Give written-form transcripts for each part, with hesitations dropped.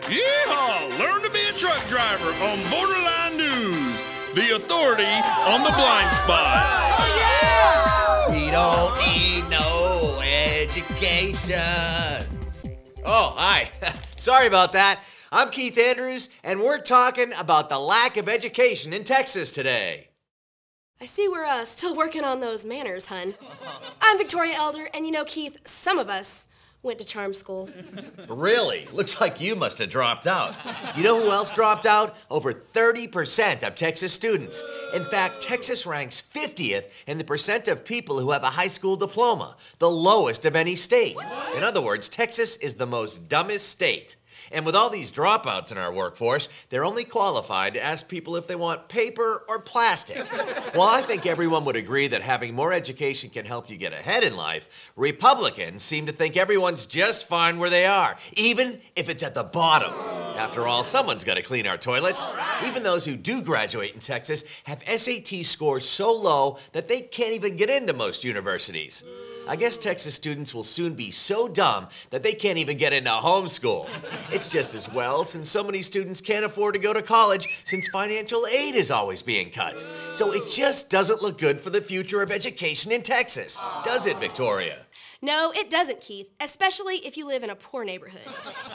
Yeehaw! Learn to be a truck driver on Borderline News, the authority on the blind spot. Oh, yeah! We don't need no education. Oh, hi. Sorry about that. I'm Keith Andrews, and we're talking about the lack of education in Texas today. I see we're still working on those manners, hun. I'm Victoria Elder, and you know, Keith, some of us went to charm school. Really? Looks like you must have dropped out. You know who else dropped out? Over 30% of Texas students. In fact, Texas ranks 50th in the percent of people who have a high school diploma, the lowest of any state. In other words, Texas is the most dumbest state. And with all these dropouts in our workforce, they're only qualified to ask people if they want paper or plastic. While I think everyone would agree that having more education can help you get ahead in life, Republicans seem to think everyone's just fine where they are, even if it's at the bottom. After all, someone's got to clean our toilets. Even those who do graduate in Texas have SAT scores so low that they can't even get into most universities. I guess Texas students will soon be so dumb that they can't even get into homeschool. It's just as well since so many students can't afford to go to college since financial aid is always being cut. So it just doesn't look good for the future of education in Texas, does it, Victoria? No, it doesn't, Keith, especially if you live in a poor neighborhood.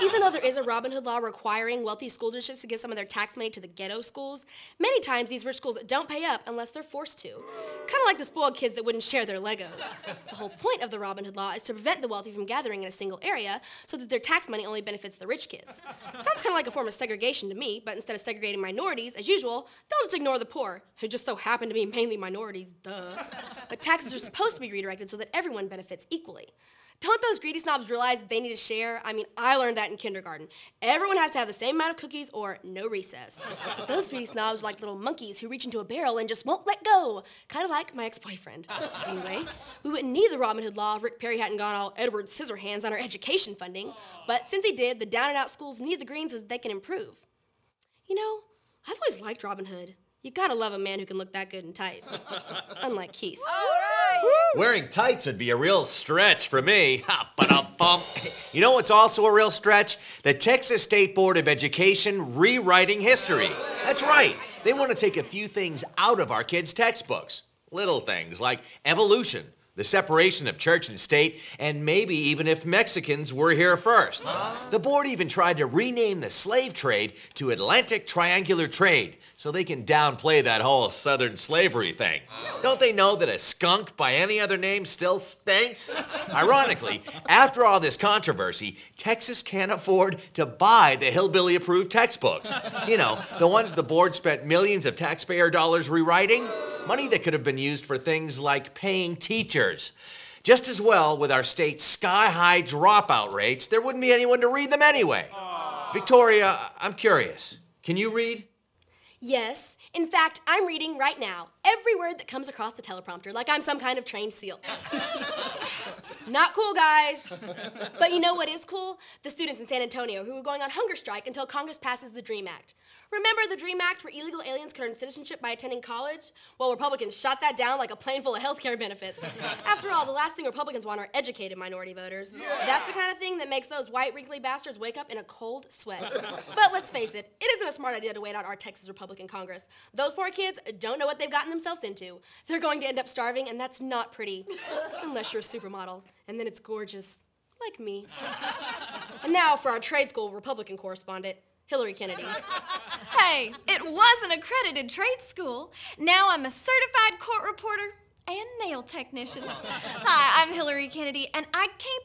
Even though there is a Robin Hood law requiring wealthy school districts to give some of their tax money to the ghetto schools, many times these rich schools don't pay up unless they're forced to. Kind of like the spoiled kids that wouldn't share their Legos. The whole point of the Robin Hood law is to prevent the wealthy from gathering in a single area so that their tax money only benefits the rich kids. Sounds kind of like a form of segregation to me, but instead of segregating minorities, as usual, they'll just ignore the poor, who just so happen to be mainly minorities, duh. But taxes are supposed to be redirected so that everyone benefits equally. Don't those greedy snobs realize that they need to share? I mean, I learned that in kindergarten. Everyone has to have the same amount of cookies or no recess. But those greedy snobs are like little monkeys who reach into a barrel and just won't let go. Kind of like my ex-boyfriend. Anyway, we wouldn't need the Robin Hood law if Rick Perry hadn't gone all Edward Scissorhands on our education funding. But since he did, the down-and-out schools need the greens so that they can improve. You know, I've always liked Robin Hood. You gotta love a man who can look that good in tights. Unlike Keith. All right. Wearing tights would be a real stretch for me. Ba-da-bum. You know what's also a real stretch? The Texas State Board of Education rewriting history. That's right. They want to take a few things out of our kids' textbooks. Little things like evolution, the separation of church and state, and maybe even if Mexicans were here first. The board even tried to rename the slave trade to Atlantic Triangular Trade so they can downplay that whole Southern slavery thing. Don't they know that a skunk by any other name still stinks? Ironically, after all this controversy, Texas can't afford to buy the hillbilly-approved textbooks. You know, the ones the board spent millions of taxpayer dollars rewriting. Money that could have been used for things like paying teachers. Just as well, with our state's sky-high dropout rates, there wouldn't be anyone to read them anyway. Victoria, I'm curious. Can you read? Yes. In fact, I'm reading right now every word that comes across the teleprompter like I'm some kind of trained seal. Not cool, guys. But you know what is cool? The students in San Antonio who are going on hunger strike until Congress passes the DREAM Act. Remember the DREAM Act where illegal aliens could earn citizenship by attending college? Well, Republicans shot that down like a plane full of healthcare benefits. After all, the last thing Republicans want are educated minority voters. Yeah. That's the kind of thing that makes those white, wrinkly bastards wake up in a cold sweat. But let's face it isn't a smart idea to wait out our Texas Republican Congress. Those poor kids don't know what they've gotten themselves into. They're going to end up starving, and that's not pretty. Unless you're a supermodel, and then it's gorgeous, like me. And now for our trade school Republican correspondent, Hillary Kennedy. Hey, it was an accredited trade school. Now I'm a certified court reporter and nail technician. Hi, I'm Hillary Kennedy, and I can't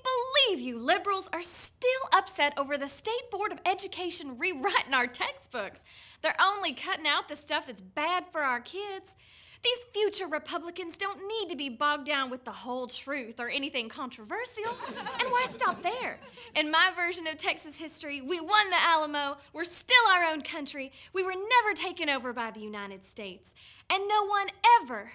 believe you liberals are still upset over the State Board of Education rewriting our textbooks. They're only cutting out the stuff that's bad for our kids. These future Republicans don't need to be bogged down with the whole truth or anything controversial. And why stop there? In my version of Texas history, we won the Alamo, we're still our own country, we were never taken over by the United States, and no one ever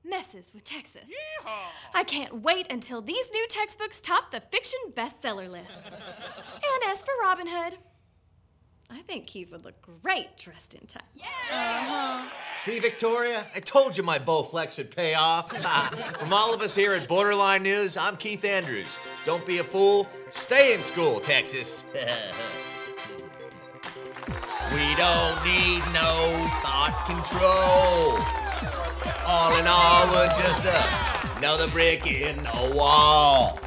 messes with Texas. Yeehaw! I can't wait until these new textbooks top the fiction bestseller list. And as for Robin Hood, I think Keith would look great dressed in tux. See, Victoria? I told you my Bowflex would pay off. From all of us here at Borderline News, I'm Keith Andrews. Don't be a fool. Stay in school, Texas. We don't need no thought control. All in all, we're just another brick in the wall.